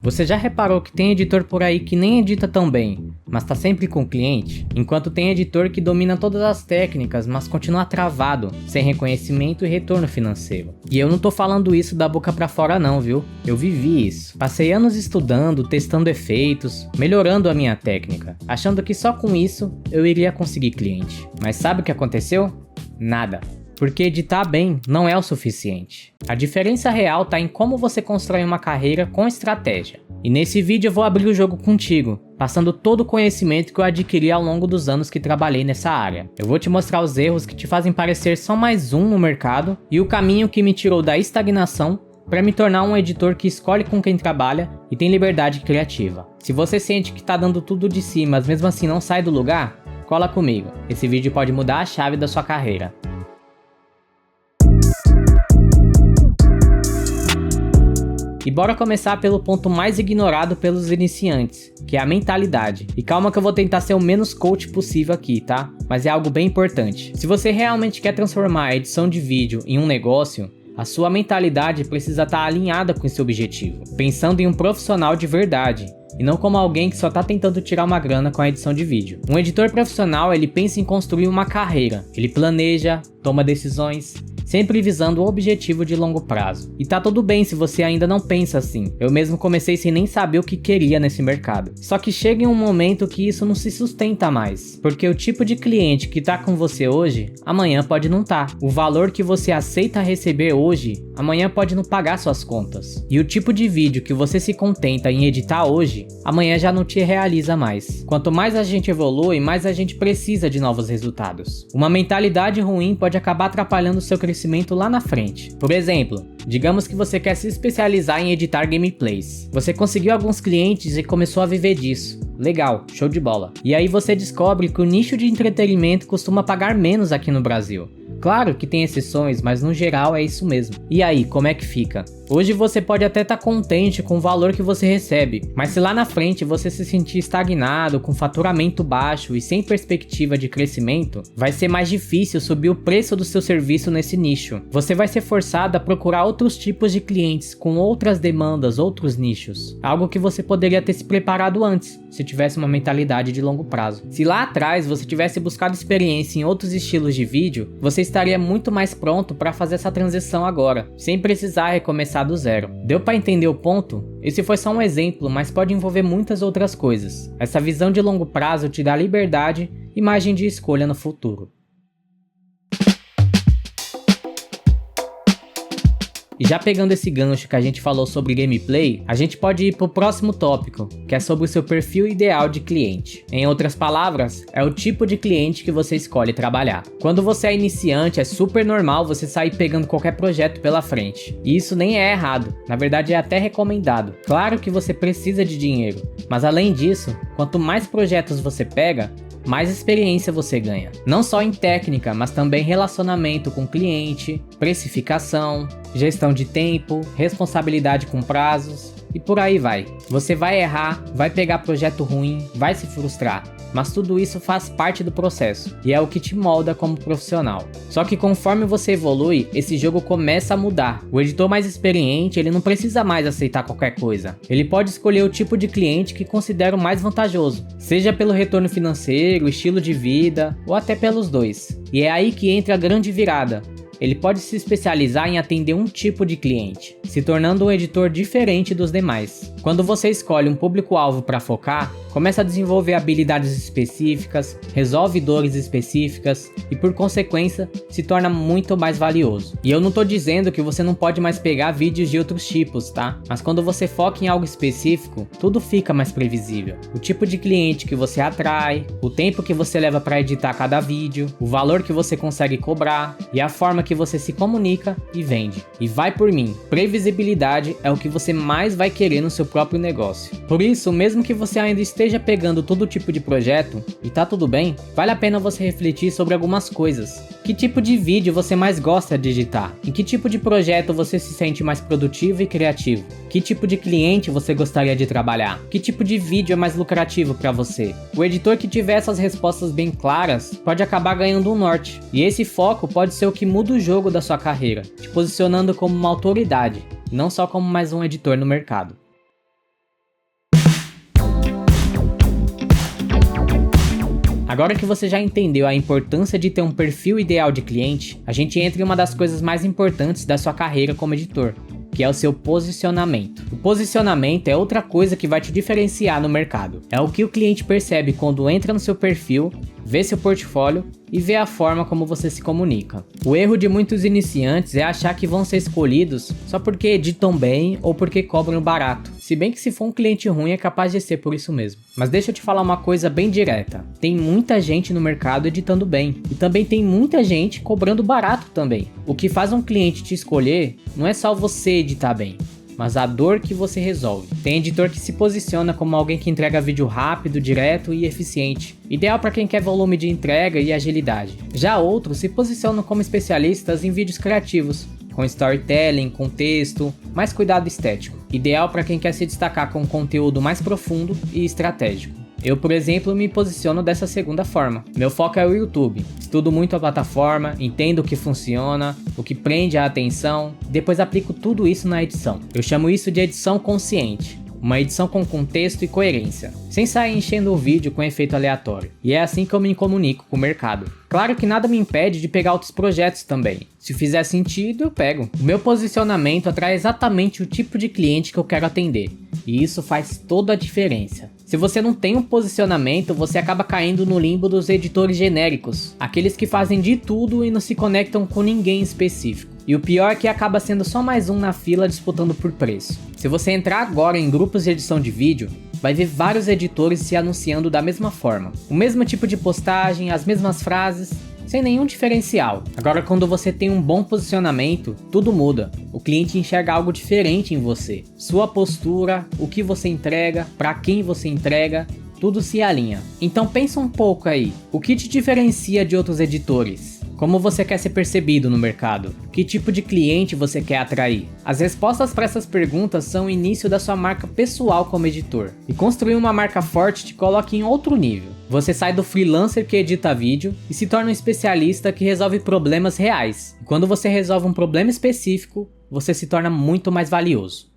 Você já reparou que tem editor por aí que nem edita tão bem, mas tá sempre com o cliente? Enquanto tem editor que domina todas as técnicas, mas continua travado, sem reconhecimento e retorno financeiro. E eu não tô falando isso da boca pra fora não, viu? Eu vivi isso. Passei anos estudando, testando efeitos, melhorando a minha técnica, achando que só com isso eu iria conseguir cliente. Mas sabe o que aconteceu? Nada. Porque editar bem não é o suficiente. A diferença real tá em como você constrói uma carreira com estratégia. E nesse vídeo eu vou abrir o jogo contigo, passando todo o conhecimento que eu adquiri ao longo dos anos que trabalhei nessa área. Eu vou te mostrar os erros que te fazem parecer só mais um no mercado e o caminho que me tirou da estagnação para me tornar um editor que escolhe com quem trabalha e tem liberdade criativa. Se você sente que tá dando tudo de si, mas mesmo assim não sai do lugar, cola comigo. Esse vídeo pode mudar a chave da sua carreira. E bora começar pelo ponto mais ignorado pelos iniciantes, que é a mentalidade. E calma que eu vou tentar ser o menos coach possível aqui, tá? Mas é algo bem importante. Se você realmente quer transformar a edição de vídeo em um negócio, a sua mentalidade precisa estar alinhada com esse objetivo, pensando em um profissional de verdade, e não como alguém que só tá tentando tirar uma grana com a edição de vídeo. Um editor profissional, ele pensa em construir uma carreira, ele planeja, toma decisões, sempre visando o objetivo de longo prazo. E tá tudo bem se você ainda não pensa assim. Eu mesmo comecei sem nem saber o que queria nesse mercado. Só que chega em um momento que isso não se sustenta mais. Porque o tipo de cliente que tá com você hoje, amanhã pode não tá. O valor que você aceita receber hoje, amanhã pode não pagar suas contas. E o tipo de vídeo que você se contenta em editar hoje, amanhã já não te realiza mais. Quanto mais a gente evolui, mais a gente precisa de novos resultados. Uma mentalidade ruim pode acabar atrapalhando o seu crescimento lá na frente. Por exemplo, digamos que você quer se especializar em editar gameplays. Você conseguiu alguns clientes e começou a viver disso. Legal, show de bola. E aí você descobre que o nicho de entretenimento costuma pagar menos aqui no Brasil. Claro que tem exceções, mas no geral é isso mesmo. E aí, como é que fica? Hoje você pode até estar contente com o valor que você recebe, mas se lá na frente você se sentir estagnado, com faturamento baixo e sem perspectiva de crescimento, vai ser mais difícil subir o preço do seu serviço nesse nicho. Você vai ser forçado a procurar outros tipos de clientes com outras demandas, outros nichos. Algo que você poderia ter se preparado antes, se tivesse uma mentalidade de longo prazo. Se lá atrás você tivesse buscado experiência em outros estilos de vídeo, você estaria muito mais pronto para fazer essa transição agora, sem precisar recomeçar do zero. Deu para entender o ponto? Esse foi só um exemplo, mas pode envolver muitas outras coisas. Essa visão de longo prazo te dá liberdade e margem de escolha no futuro. E já pegando esse gancho que a gente falou sobre gameplay, a gente pode ir pro próximo tópico, que é sobre o seu perfil ideal de cliente. Em outras palavras, é o tipo de cliente que você escolhe trabalhar. Quando você é iniciante, é super normal você sair pegando qualquer projeto pela frente. E isso nem é errado, na verdade é até recomendado. Claro que você precisa de dinheiro, mas além disso, quanto mais projetos você pega, mais experiência você ganha. Não só em técnica, mas também relacionamento com cliente, precificação, gestão de tempo, responsabilidade com prazos e por aí vai. Você vai errar, vai pegar projeto ruim, vai se frustrar, mas tudo isso faz parte do processo e é o que te molda como profissional. Só que conforme você evolui, esse jogo começa a mudar. O editor mais experiente, ele não precisa mais aceitar qualquer coisa. Ele pode escolher o tipo de cliente que considera o mais vantajoso, seja pelo retorno financeiro, estilo de vida ou até pelos dois. E é aí que entra a grande virada. Ele pode se especializar em atender um tipo de cliente, se tornando um editor diferente dos demais. Quando você escolhe um público-alvo para focar, começa a desenvolver habilidades específicas, resolve dores específicas e, por consequência, se torna muito mais valioso. E eu não tô dizendo que você não pode mais pegar vídeos de outros tipos, tá? Mas quando você foca em algo específico, tudo fica mais previsível. O tipo de cliente que você atrai, o tempo que você leva para editar cada vídeo, o valor que você consegue cobrar e a forma que você se comunica e vende. E vai por mim, previsibilidade é o que você mais vai querer no seu próprio negócio. Por isso, mesmo que você ainda esteja pegando todo tipo de projeto, e tá tudo bem, vale a pena você refletir sobre algumas coisas. Que tipo de vídeo você mais gosta de editar? Em que tipo de projeto você se sente mais produtivo e criativo? Que tipo de cliente você gostaria de trabalhar? Que tipo de vídeo é mais lucrativo para você? O editor que tiver essas respostas bem claras pode acabar ganhando um norte. E esse foco pode ser o que muda o jogo da sua carreira, te posicionando como uma autoridade, não só como mais um editor no mercado. Agora que você já entendeu a importância de ter um perfil ideal de cliente, a gente entra em uma das coisas mais importantes da sua carreira como editor, que é o seu posicionamento. O posicionamento é outra coisa que vai te diferenciar no mercado. É o que o cliente percebe quando entra no seu perfil, vê seu portfólio e vê a forma como você se comunica. O erro de muitos iniciantes é achar que vão ser escolhidos só porque editam bem ou porque cobram barato. Se bem que se for um cliente ruim é capaz de ser por isso mesmo. Mas deixa eu te falar uma coisa bem direta. Tem muita gente no mercado editando bem. E também tem muita gente cobrando barato também. O que faz um cliente te escolher não é só você editar bem, mas a dor que você resolve. Tem editor que se posiciona como alguém que entrega vídeo rápido, direto e eficiente, ideal para quem quer volume de entrega e agilidade. Já outros se posicionam como especialistas em vídeos criativos, com storytelling, com texto, mais cuidado estético, ideal para quem quer se destacar com conteúdo mais profundo e estratégico. Eu, por exemplo, me posiciono dessa segunda forma. Meu foco é o YouTube. Estudo muito a plataforma, entendo o que funciona, o que prende a atenção, depois aplico tudo isso na edição. Eu chamo isso de edição consciente. Uma edição com contexto e coerência, sem sair enchendo o vídeo com efeito aleatório. E é assim que eu me comunico com o mercado. Claro que nada me impede de pegar outros projetos também. Se fizer sentido, eu pego. O meu posicionamento atrai exatamente o tipo de cliente que eu quero atender. E isso faz toda a diferença. Se você não tem um posicionamento, você acaba caindo no limbo dos editores genéricos. Aqueles que fazem de tudo e não se conectam com ninguém específico. E o pior é que acaba sendo só mais um na fila disputando por preço. Se você entrar agora em grupos de edição de vídeo, vai ver vários editores se anunciando da mesma forma. O mesmo tipo de postagem, as mesmas frases, sem nenhum diferencial. Agora, quando você tem um bom posicionamento, tudo muda. O cliente enxerga algo diferente em você. Sua postura, o que você entrega, para quem você entrega, tudo se alinha. Então pensa um pouco aí, o que te diferencia de outros editores? Como você quer ser percebido no mercado? Que tipo de cliente você quer atrair? As respostas para essas perguntas são o início da sua marca pessoal como editor. E construir uma marca forte te coloca em outro nível. Você sai do freelancer que edita vídeo e se torna um especialista que resolve problemas reais. E quando você resolve um problema específico, você se torna muito mais valioso.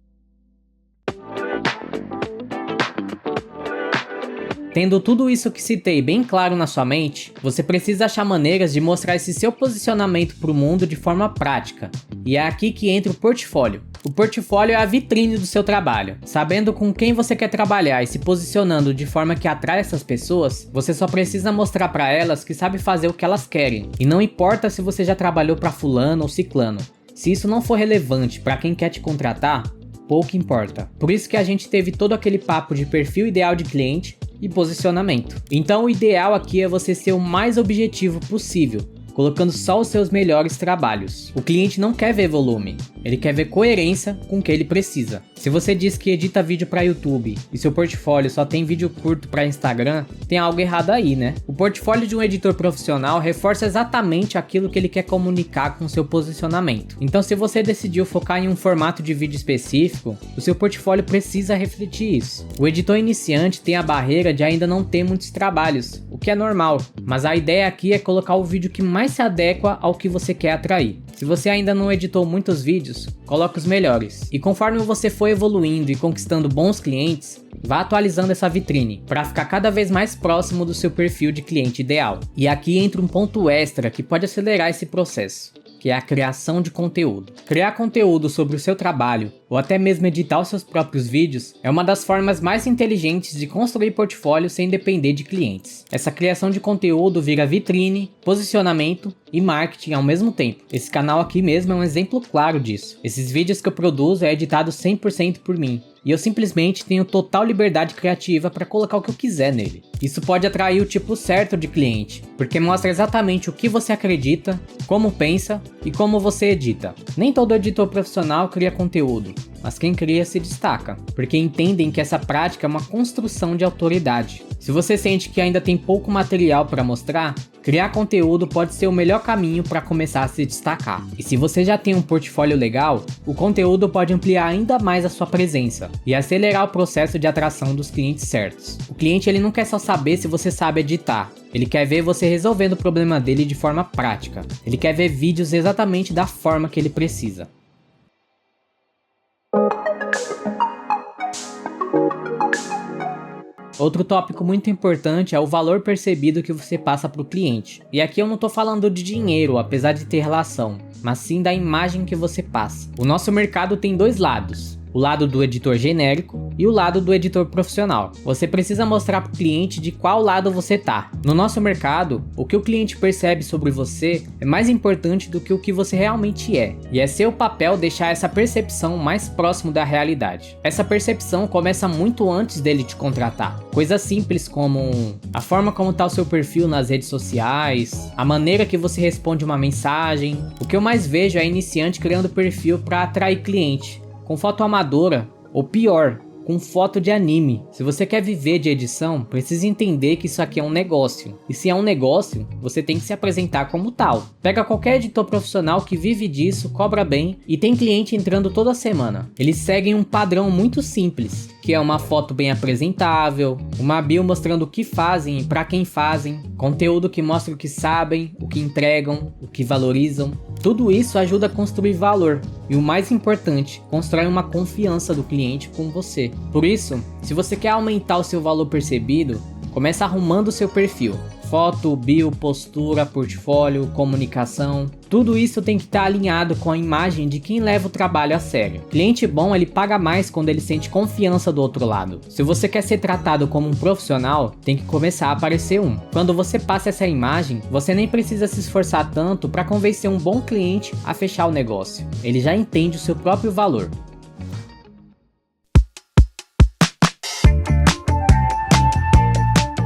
Tendo tudo isso que citei bem claro na sua mente, você precisa achar maneiras de mostrar esse seu posicionamento para o mundo de forma prática. E é aqui que entra o portfólio. O portfólio é a vitrine do seu trabalho. Sabendo com quem você quer trabalhar e se posicionando de forma que atrai essas pessoas, você só precisa mostrar para elas que sabe fazer o que elas querem. E não importa se você já trabalhou para fulano ou ciclano. Se isso não for relevante para quem quer te contratar, pouco importa. Por isso que a gente teve todo aquele papo de perfil ideal de cliente e posicionamento. Então o ideal aqui é você ser o mais objetivo possível, colocando só os seus melhores trabalhos. O cliente não quer ver volume, ele quer ver coerência com o que ele precisa. Se você diz que edita vídeo para YouTube e seu portfólio só tem vídeo curto para Instagram, tem algo errado aí, né? O portfólio de um editor profissional reforça exatamente aquilo que ele quer comunicar com seu posicionamento. Então, se você decidiu focar em um formato de vídeo específico, o seu portfólio precisa refletir isso. O editor iniciante tem a barreira de ainda não ter muitos trabalhos, o que é normal, mas a ideia aqui é colocar o vídeo que mais se adequa ao que você quer atrair. Se você ainda não editou muitos vídeos, coloque os melhores. E conforme você for evoluindo e conquistando bons clientes, vá atualizando essa vitrine para ficar cada vez mais próximo do seu perfil de cliente ideal. E aqui entra um ponto extra que pode acelerar esse processo, que é a criação de conteúdo. Criar conteúdo sobre o seu trabalho, ou até mesmo editar os seus próprios vídeos, é uma das formas mais inteligentes de construir portfólio sem depender de clientes. Essa criação de conteúdo vira vitrine, posicionamento e marketing ao mesmo tempo. Esse canal aqui mesmo é um exemplo claro disso. Esses vídeos que eu produzo é editado 100% por mim. E eu simplesmente tenho total liberdade criativa para colocar o que eu quiser nele. Isso pode atrair o tipo certo de cliente, porque mostra exatamente o que você acredita, como pensa e como você edita. Nem todo editor profissional cria conteúdo, mas quem cria se destaca, porque entendem que essa prática é uma construção de autoridade. Se você sente que ainda tem pouco material para mostrar, criar conteúdo pode ser o melhor caminho para começar a se destacar. E se você já tem um portfólio legal, o conteúdo pode ampliar ainda mais a sua presença e acelerar o processo de atração dos clientes certos. O cliente ele não quer só saber se você sabe editar, ele quer ver você resolvendo o problema dele de forma prática. Ele quer ver vídeos exatamente da forma que ele precisa. Outro tópico muito importante é o valor percebido que você passa para o cliente. E aqui eu não tô falando de dinheiro, apesar de ter relação, mas sim da imagem que você passa. O nosso mercado tem dois lados. O lado do editor genérico e o lado do editor profissional. Você precisa mostrar para o cliente de qual lado você tá. No nosso mercado, o que o cliente percebe sobre você é mais importante do que o que você realmente é. E é seu papel deixar essa percepção mais próximo da realidade. Essa percepção começa muito antes dele te contratar. Coisas simples como a forma como tá o seu perfil nas redes sociais, a maneira que você responde uma mensagem. O que eu mais vejo é iniciante criando perfil para atrair cliente, com foto amadora, ou pior, com foto de anime. Se você quer viver de edição, precisa entender que isso aqui é um negócio. E se é um negócio, você tem que se apresentar como tal. Pega qualquer editor profissional que vive disso, cobra bem e tem cliente entrando toda semana. Eles seguem um padrão muito simples, que é uma foto bem apresentável, uma bio mostrando o que fazem e para quem fazem, conteúdo que mostra o que sabem, o que entregam, o que valorizam. Tudo isso ajuda a construir valor e, o mais importante, constrói uma confiança do cliente com você. Por isso, se você quer aumentar o seu valor percebido, comece arrumando o seu perfil. Foto, bio, postura, portfólio, comunicação, tudo isso tem que estar alinhado com a imagem de quem leva o trabalho a sério. Cliente bom, ele paga mais quando ele sente confiança do outro lado. Se você quer ser tratado como um profissional, tem que começar a aparecer um. Quando você passa essa imagem, você nem precisa se esforçar tanto para convencer um bom cliente a fechar o negócio. Ele já entende o seu próprio valor.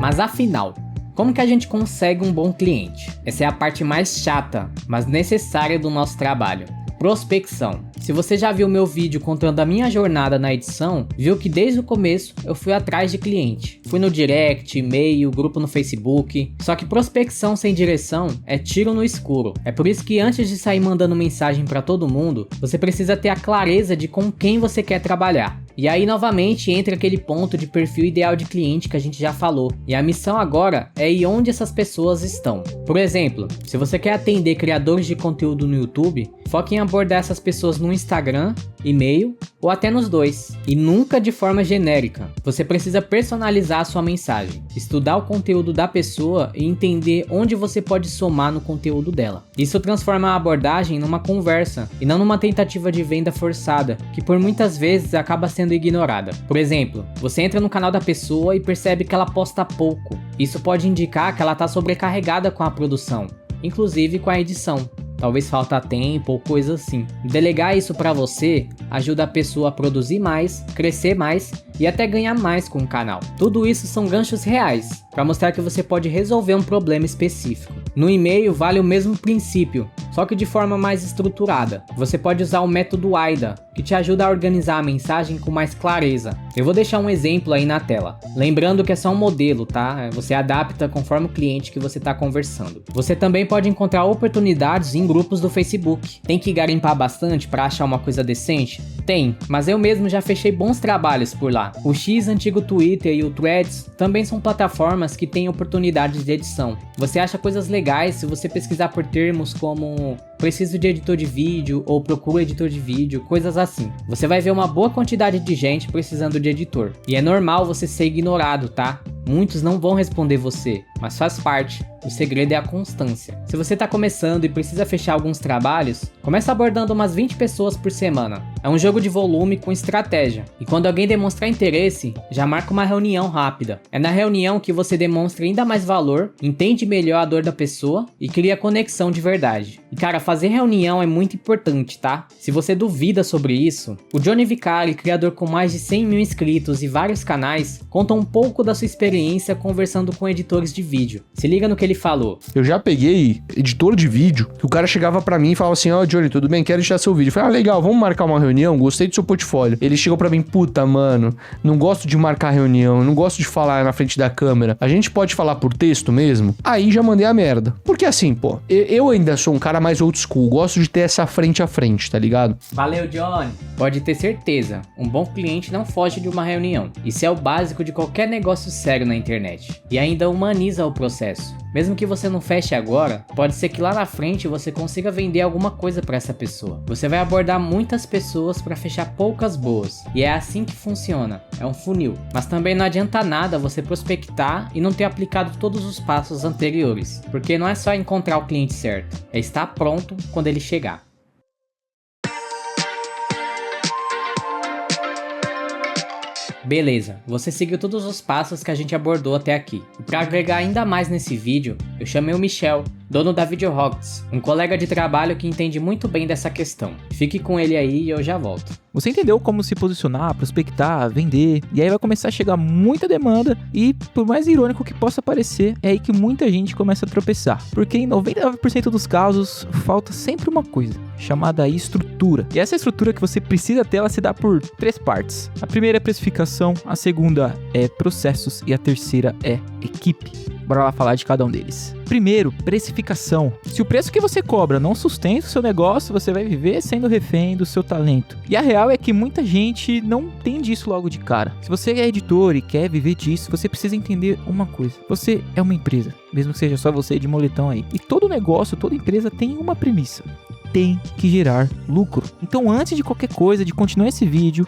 Mas afinal, como que a gente consegue um bom cliente? Essa é a parte mais chata, mas necessária do nosso trabalho. Prospecção. Se você já viu meu vídeo contando a minha jornada na edição, viu que desde o começo eu fui atrás de cliente. Fui no direct, e-mail, grupo no Facebook. Só que prospecção sem direção é tiro no escuro. É por isso que antes de sair mandando mensagem para todo mundo, você precisa ter a clareza de com quem você quer trabalhar. E aí novamente entra aquele ponto de perfil ideal de cliente que a gente já falou. E a missão agora é ir onde essas pessoas estão. Por exemplo, se você quer atender criadores de conteúdo no YouTube, foque em abordar essas pessoas no Instagram, e-mail ou até nos dois. E nunca de forma genérica. Você precisa personalizar a sua mensagem, estudar o conteúdo da pessoa e entender onde você pode somar no conteúdo dela. Isso transforma a abordagem numa conversa e não numa tentativa de venda forçada, que por muitas vezes acaba sendo ignorada. Por exemplo, você entra no canal da pessoa e percebe que ela posta pouco. Isso pode indicar que ela está sobrecarregada com a produção, inclusive com a edição. Talvez falta tempo ou coisa assim. Delegar isso para você ajuda a pessoa a produzir mais, crescer mais e até ganhar mais com o canal. Tudo isso são ganchos reais, para mostrar que você pode resolver um problema específico. No e-mail vale o mesmo princípio, só que de forma mais estruturada. Você pode usar o método AIDA, que te ajuda a organizar a mensagem com mais clareza. Eu vou deixar um exemplo aí na tela. Lembrando que é só um modelo, tá? Você adapta conforme o cliente que você está conversando. Você também pode encontrar oportunidades em grupos do Facebook. Tem que garimpar bastante para achar uma coisa decente? Tem, mas eu mesmo já fechei bons trabalhos por lá. O X, antigo Twitter, e o Threads também são plataformas que têm oportunidades de edição. Você acha coisas legais se você pesquisar por termos como preciso de editor de vídeo ou procuro editor de vídeo, coisas assim. Você vai ver uma boa quantidade de gente precisando de editor. E é normal você ser ignorado, tá? Muitos não vão responder você, mas faz parte. O segredo é a constância. Se você está começando e precisa fechar alguns trabalhos, comece abordando umas 20 pessoas por semana. É um jogo de volume com estratégia. E quando alguém demonstrar interesse, já marca uma reunião rápida. É na reunião que você demonstra ainda mais valor, entende melhor a dor da pessoa e cria conexão de verdade. E cara, fazer reunião é muito importante, tá? Se você duvida sobre isso, o Johnny Vicari, criador com mais de 100 mil inscritos e vários canais, conta um pouco da sua experiência conversando com editores de vídeo. Se liga no que ele falou. Eu já peguei editor de vídeo, que o cara chegava pra mim e falava assim, ó, Johnny, tudo bem? Quero editar seu vídeo. Eu falei, legal, vamos marcar uma reunião? Gostei do seu portfólio. Ele chegou pra mim, puta, mano, não gosto de marcar reunião, não gosto de falar na frente da câmera. A gente pode falar por texto mesmo? Aí já mandei a merda. Porque assim, pô, eu ainda sou um cara mais old school, gosto de ter essa frente a frente, tá ligado? Valeu, Johnny. Pode ter certeza, um bom cliente não foge de uma reunião. Isso é o básico de qualquer negócio sério na internet. E ainda humaniza otimiza o processo. Mesmo que você não feche agora, pode ser que lá na frente você consiga vender alguma coisa para essa pessoa. Você vai abordar muitas pessoas para fechar poucas boas, e é assim que funciona, é um funil. Mas também não adianta nada você prospectar e não ter aplicado todos os passos anteriores, porque não é só encontrar o cliente certo, é estar pronto quando ele chegar. Beleza, você seguiu todos os passos que a gente abordou até aqui. E para agregar ainda mais nesse vídeo, eu chamei o Michel, dono da VideoRocks, um colega de trabalho que entende muito bem dessa questão. Fique com ele aí e eu já volto. Você entendeu como se posicionar, prospectar, vender, e aí vai começar a chegar muita demanda e, por mais irônico que possa parecer, é aí que muita gente começa a tropeçar. Porque em 99% dos casos, falta sempre uma coisa, chamada estrutura. E essa estrutura que você precisa ter, ela se dá por 3 partes. A primeira é precificação, a segunda é processos e a terceira é equipe. Bora lá falar de cada um deles. Primeiro, precificação. Se o preço que você cobra não sustenta o seu negócio, você vai viver sendo refém do seu talento. E a real é que muita gente não entende isso logo de cara. Se você é editor e quer viver disso, você precisa entender uma coisa. Você é uma empresa, mesmo que seja só você de moletom aí. E todo negócio, toda empresa tem uma premissa: tem que gerar lucro. Então, antes de qualquer coisa, de continuar esse vídeo,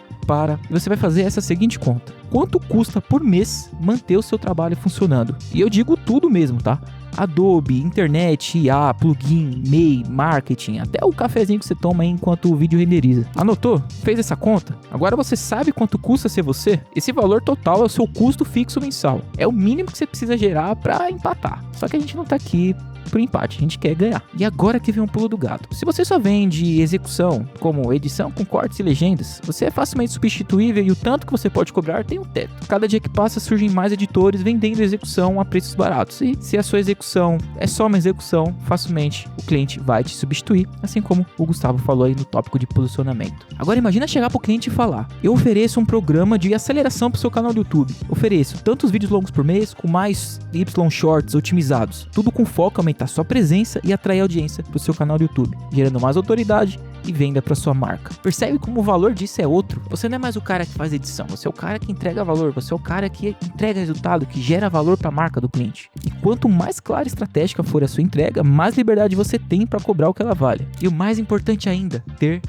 você vai fazer essa seguinte conta: quanto custa por mês manter o seu trabalho funcionando? E eu digo tudo mesmo, tá? Adobe, internet, IA, plugin, MEI, marketing, até o cafezinho que você toma aí enquanto o vídeo renderiza. Anotou? Fez essa conta? Agora você sabe quanto custa ser você? Esse valor total é o seu custo fixo mensal. É o mínimo que você precisa gerar para empatar. Só que a gente não tá aqui por empate, a gente quer ganhar. E agora que vem um pulo do gato. Se você só vende execução, como edição com cortes e legendas, você é facilmente substituível e o tanto que você pode cobrar tem um teto. Cada dia que passa surgem mais editores vendendo execução a preços baratos. E se a sua execução é só uma execução, facilmente o cliente vai te substituir, assim como o Gustavo falou aí no tópico de posicionamento. Agora imagina chegar pro cliente e falar: eu ofereço um programa de aceleração pro seu canal do YouTube. Ofereço tantos vídeos longos por mês, com mais Y shorts otimizados, tudo com foco em aumentar sua presença e atrair audiência para o seu canal do YouTube, gerando mais autoridade e venda para sua marca. Percebe como o valor disso é outro? Você não é mais o cara que faz edição, você é o cara que entrega valor, você é o cara que entrega resultado, que gera valor para a marca do cliente. E quanto mais clara e estratégica for a sua entrega, mais liberdade você tem para cobrar o que ela vale. E o mais importante ainda, ter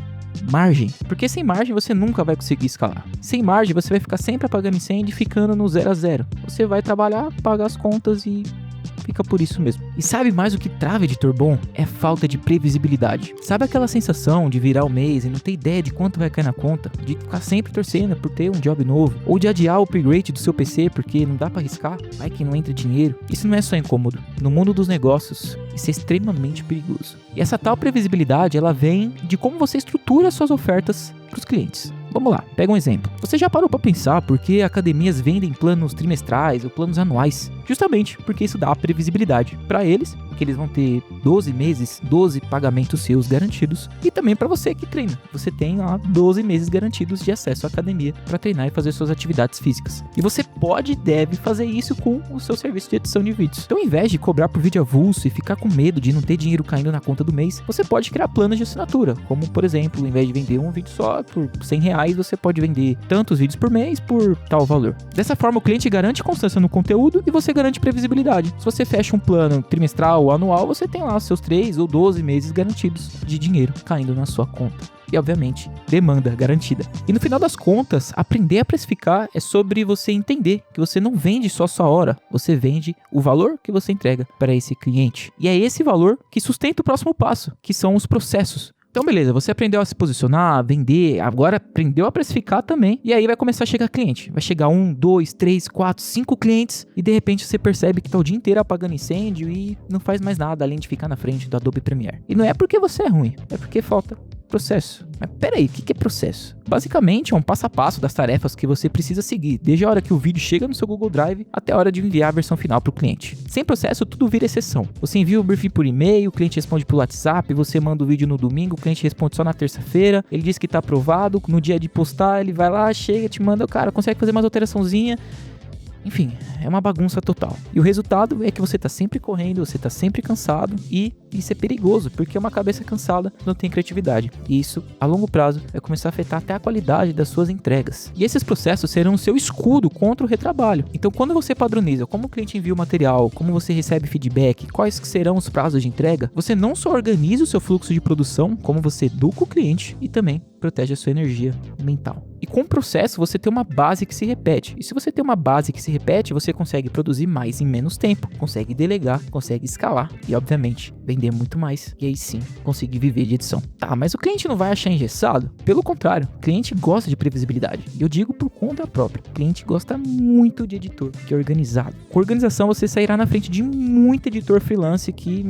margem, porque sem margem você nunca vai conseguir escalar. Sem margem você vai ficar sempre apagando incêndio e ficando no 0 a 0. Você vai trabalhar, pagar as contas e fica por isso mesmo. E sabe mais o que trava editor bom? É falta de previsibilidade. Sabe aquela sensação de virar o mês e não ter ideia de quanto vai cair na conta? De ficar sempre torcendo por ter um job novo? Ou de adiar o upgrade do seu PC porque não dá pra arriscar? Vai que não entra dinheiro. Isso não é só incômodo. No mundo dos negócios, isso é extremamente perigoso. E essa tal previsibilidade, ela vem de como você estrutura suas ofertas para os clientes. Vamos lá, pega um exemplo. Você já parou para pensar por que academias vendem planos trimestrais ou planos anuais? Justamente porque isso dá previsibilidade para eles, que eles vão ter 12 meses, 12 pagamentos seus garantidos, e também para você que treina. Você tem lá 12 meses garantidos de acesso à academia para treinar e fazer suas atividades físicas. E você pode e deve fazer isso com o seu serviço de edição de vídeos. Então, ao invés de cobrar por vídeo avulso e ficar com medo de não ter dinheiro caindo na conta do mês, você pode criar planos de assinatura, como por exemplo, ao invés de vender um vídeo só por R$100, você pode vender tantos vídeos por mês por tal valor. Dessa forma, o cliente garante constância no conteúdo e você garante previsibilidade. Se você fecha um plano trimestral ou anual, você tem lá seus 3 ou 12 meses garantidos de dinheiro caindo na sua conta. E, obviamente, demanda garantida. E no final das contas, aprender a precificar é sobre você entender que você não vende só a sua hora, você vende o valor que você entrega para esse cliente. E é esse valor que sustenta o próximo passo, que são os processos. Então, beleza, você aprendeu a se posicionar, a vender, agora aprendeu a precificar também, e aí vai começar a chegar cliente. Vai chegar 1, 2, 3, 4, 5 clientes, e de repente você percebe que tá o dia inteiro apagando incêndio e não faz mais nada além de ficar na frente do Adobe Premiere. E não é porque você é ruim, é porque falta processo. Mas peraí, o que é processo? Basicamente é um passo a passo das tarefas que você precisa seguir, desde a hora que o vídeo chega no seu Google Drive até a hora de enviar a versão final para o cliente. Sem processo, tudo vira exceção. Você envia o briefing por e-mail, o cliente responde por WhatsApp, você manda o vídeo no domingo, o cliente responde só na terça-feira, ele diz que tá aprovado, no dia de postar ele vai lá, chega, te manda, cara, consegue fazer mais alteraçãozinha. Enfim, é uma bagunça total. E o resultado é que você tá sempre correndo, você tá sempre cansado e isso é perigoso, porque uma cabeça cansada não tem criatividade. E isso, a longo prazo, vai começar a afetar até a qualidade das suas entregas. E esses processos serão o seu escudo contra o retrabalho. Então, quando você padroniza como o cliente envia o material, como você recebe feedback, quais serão os prazos de entrega, você não só organiza o seu fluxo de produção, como você educa o cliente e também protege a sua energia mental. E com o processo, você tem uma base que se repete. E se você tem uma base que se repete, você consegue produzir mais em menos tempo, consegue delegar, consegue escalar e, obviamente, vender muito mais. E aí sim, conseguir viver de edição. Tá, mas o cliente não vai achar engessado? Pelo contrário, o cliente gosta de previsibilidade. E eu digo por conta própria. O cliente gosta muito de editor que é organizado. Com organização, você sairá na frente de muito editor freelance que,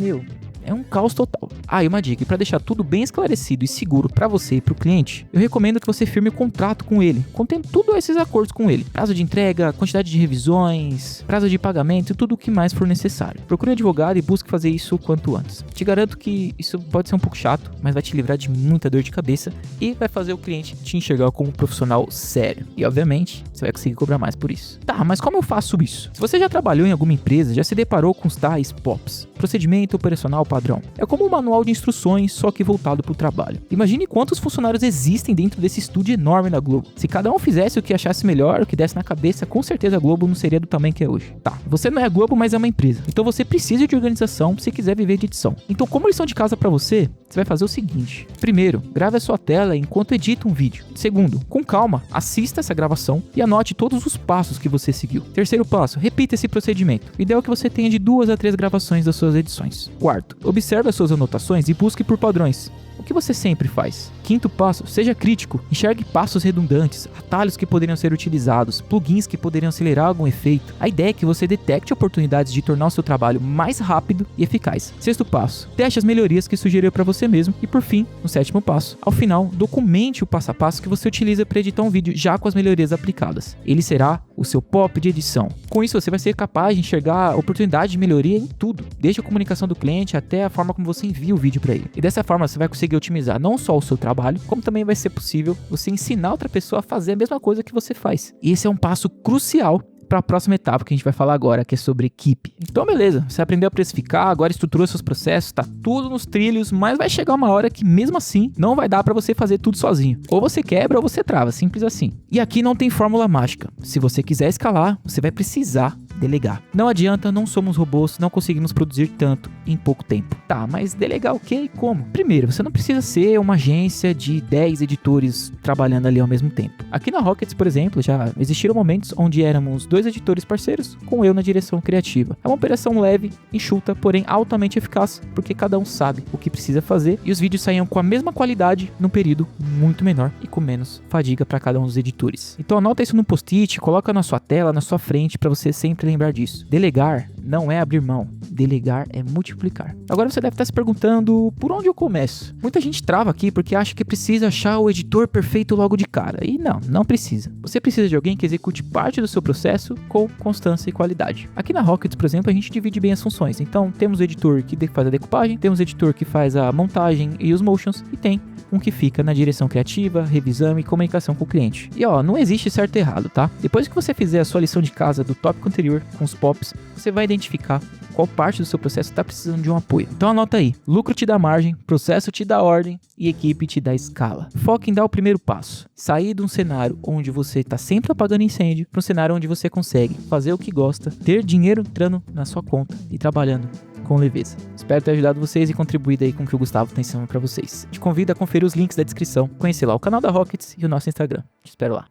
é um caos total. E uma dica, para deixar tudo bem esclarecido e seguro para você e para o cliente, eu recomendo que você firme um contrato com ele, contendo tudo esses acordos com ele. Prazo de entrega, quantidade de revisões, prazo de pagamento e tudo o que mais for necessário. Procure um advogado e busque fazer isso o quanto antes. Te garanto que isso pode ser um pouco chato, mas vai te livrar de muita dor de cabeça e vai fazer o cliente te enxergar como um profissional sério. E obviamente, você vai conseguir cobrar mais por isso. Tá, mas como eu faço isso? Se você já trabalhou em alguma empresa, já se deparou com os tais POPs, procedimento operacional padrão. É como um manual de instruções, só que voltado para o trabalho. Imagine quantos funcionários existem dentro desse estúdio enorme da Globo. Se cada um fizesse o que achasse melhor, o que desse na cabeça, com certeza a Globo não seria do tamanho que é hoje. Tá, você não é a Globo, mas é uma empresa. Então você precisa de organização se quiser viver de edição. Então, como lição de casa para você, você vai fazer o seguinte. Primeiro, grave a sua tela enquanto edita um vídeo. Segundo, com calma, assista essa gravação e anote todos os passos que você seguiu. Terceiro passo, repita esse procedimento. O ideal é que você tenha de 2 a 3 gravações das suas edições. Quarto, observe as suas anotações e busque por padrões. O que você sempre faz? Quinto passo, seja crítico. Enxergue passos redundantes, atalhos que poderiam ser utilizados, plugins que poderiam acelerar algum efeito. A ideia é que você detecte oportunidades de tornar o seu trabalho mais rápido e eficaz. Sexto passo, teste as melhorias que sugeriu para você mesmo. E por fim, no sétimo passo, ao final, documente o passo a passo que você utiliza para editar um vídeo já com as melhorias aplicadas. Ele será o seu POP de edição. Com isso, você vai ser capaz de enxergar oportunidade de melhoria em tudo, desde a comunicação do cliente até a forma como você envia o vídeo para ele. E dessa forma, você vai conseguir otimizar não só o seu trabalho, como também vai ser possível você ensinar outra pessoa a fazer a mesma coisa que você faz. E esse é um passo crucial para a próxima etapa que a gente vai falar agora, que é sobre equipe. Então, beleza, você aprendeu a precificar, agora estruturou seus processos, tá tudo nos trilhos, mas vai chegar uma hora que mesmo assim não vai dar para você fazer tudo sozinho. Ou você quebra ou você trava, simples assim. E aqui não tem fórmula mágica. Se você quiser escalar, você vai precisar delegar. Não adianta, não somos robôs, não conseguimos produzir tanto em pouco tempo. Tá, mas delegar o quê e como? Primeiro, você não precisa ser uma agência de 10 editores trabalhando ali ao mesmo tempo. Aqui na Rockets, por exemplo, já existiram momentos onde éramos 2 editores parceiros com eu na direção criativa. É uma operação leve, enxuta, porém altamente eficaz, porque cada um sabe o que precisa fazer e os vídeos saíam com a mesma qualidade num período muito menor e com menos fadiga para cada um dos editores. Então anota isso num post-it, coloca na sua tela, na sua frente, para você sempre lembrar disso. Delegar não é abrir mão, delegar é multiplicar. Agora você deve estar se perguntando, por onde eu começo? Muita gente trava aqui porque acha que precisa achar o editor perfeito logo de cara. E não precisa. Você precisa de alguém que execute parte do seu processo com constância e qualidade. Aqui na Rockets, por exemplo, a gente divide bem as funções. Então temos o editor que faz a decupagem, temos o editor que faz a montagem e os motions, e tem um que fica na direção criativa, revisão e comunicação com o cliente. E não existe certo e errado, tá? Depois que você fizer a sua lição de casa do tópico anterior com os POPs, você vai identificar qual parte do seu processo está precisando de um apoio. Então anota aí, lucro te dá margem, processo te dá ordem e equipe te dá escala. Foca em dar o primeiro passo, sair de um cenário onde você está sempre apagando incêndio para um cenário onde você consegue fazer o que gosta, ter dinheiro entrando na sua conta e trabalhando com leveza. Espero ter ajudado vocês e contribuído aí com o que o Gustavo está ensinando para vocês. Te convido a conferir os links da descrição, conhecer lá o canal da Rockets e o nosso Instagram. Te espero lá.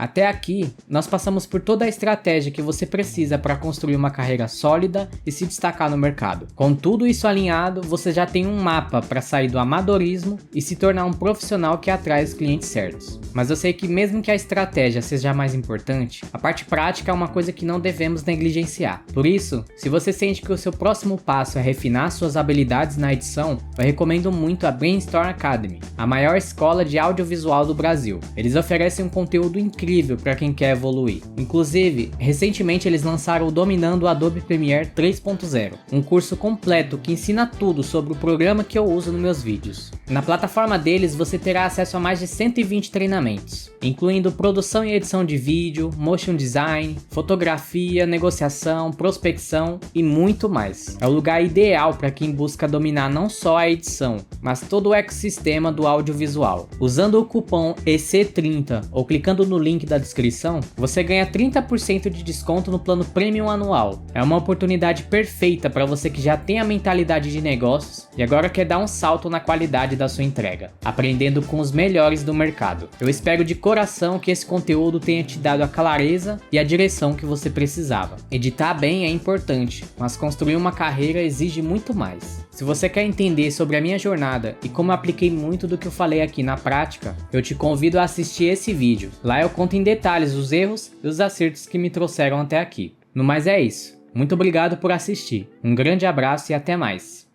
Até aqui, nós passamos por toda a estratégia que você precisa para construir uma carreira sólida e se destacar no mercado. Com tudo isso alinhado, você já tem um mapa para sair do amadorismo e se tornar um profissional que atrai os clientes certos. Mas eu sei que mesmo que a estratégia seja a mais importante, a parte prática é uma coisa que não devemos negligenciar. Por isso, se você sente que o seu próximo passo é refinar suas habilidades na edição, eu recomendo muito a Brainstorm Academy, a maior escola de audiovisual do Brasil. Eles oferecem um conteúdo incrível incrível para quem quer evoluir. Inclusive, recentemente eles lançaram o Dominando o Adobe Premiere 3.0, um curso completo que ensina tudo sobre o programa que eu uso nos meus vídeos. Na plataforma deles você terá acesso a mais de 120 treinamentos, incluindo produção e edição de vídeo, motion design, fotografia, negociação, prospecção e muito mais. É o lugar ideal para quem busca dominar não só a edição, mas todo o ecossistema do audiovisual. Usando o cupom EC30 ou clicando no link da descrição, você ganha 30% de desconto no plano Premium anual. É uma oportunidade perfeita para você que já tem a mentalidade de negócios e agora quer dar um salto na qualidade da sua entrega, aprendendo com os melhores do mercado. Eu espero de coração que esse conteúdo tenha te dado a clareza e a direção que você precisava. Editar bem é importante, mas construir uma carreira exige muito mais. Se você quer entender sobre a minha jornada e como eu apliquei muito do que eu falei aqui na prática, eu te convido a assistir esse vídeo. Lá eu conto em detalhes os erros e os acertos que me trouxeram até aqui. No mais é isso. Muito obrigado por assistir. Um grande abraço e até mais.